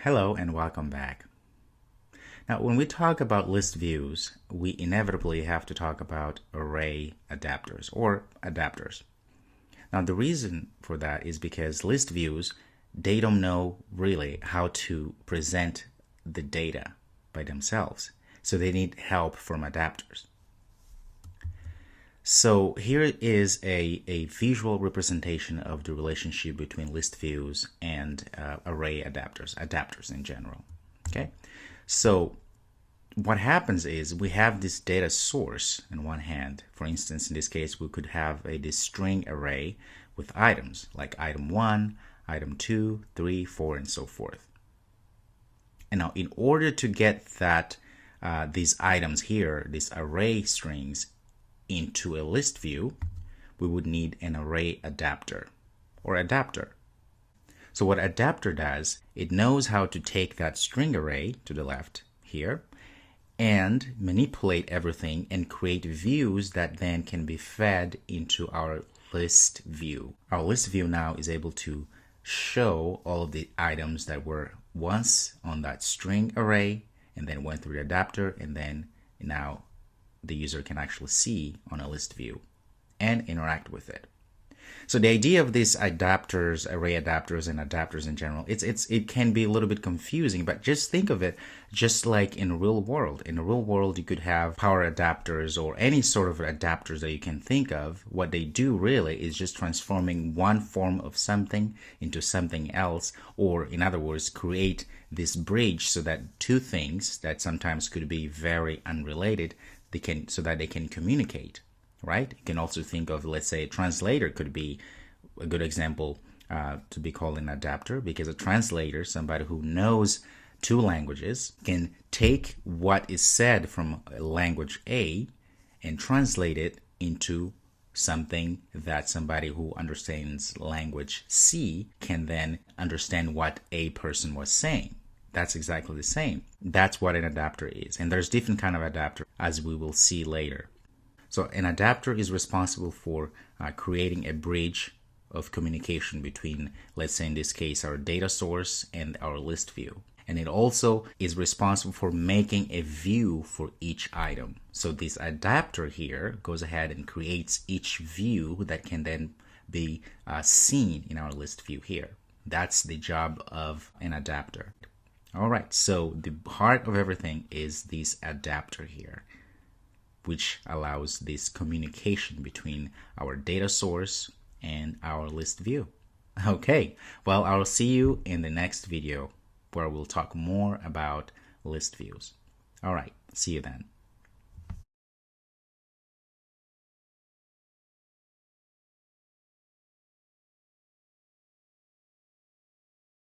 Hello and welcome back. Now, when we talk about list views, we inevitably have to talk about array adapters or adapters. Now, the reason for that is because list views, they don't know really how to present the data by themselves. So they need help from adapters. So here is a visual representation of the relationship between list views and array adapters in general. Okay, so what happens is we have this data source in one hand. For instance, in this case, we could have this string array with items like item 1, item 2, 3, 4, and so forth. And now in order to get that these items here, these array strings, into a list view, we would need an array adapter or adapter. So what adapter does, it knows how to take that string array to the left here and manipulate everything and create views that then can be fed into our list view. Our list view now is able to show all of the items that were once on that string array and then went through the adapter, and then now the user can actually see on a list view and interact with it. So the idea of these adapters, array adapters, and adapters in general, it can be a little bit confusing, but just think of it just like in the real world. In the real world, you could have power adapters or any sort of adapters that you can think of. What they do really is just transforming one form of something into something else, or in other words, create this bridge so that two things that sometimes could be very unrelated, so that they can communicate, right? You can also think of, let's say, a translator could be a good example to be called an adapter, because a translator, somebody who knows two languages, can take what is said from language A and translate it into something that somebody who understands language C can then understand what a person was saying. That's exactly the same. That's what an adapter is. And there's different kind of adapter, as we will see later. So an adapter is responsible for creating a bridge of communication between, let's say in this case, our data source and our list view. And it also is responsible for making a view for each item. So this adapter here goes ahead and creates each view that can then be seen in our list view here. That's the job of an adapter. All right, so the heart of everything is this adapter here, which allows this communication between our data source and our list view. Okay, well, I'll see you in the next video where we'll talk more about list views. All right, see you then.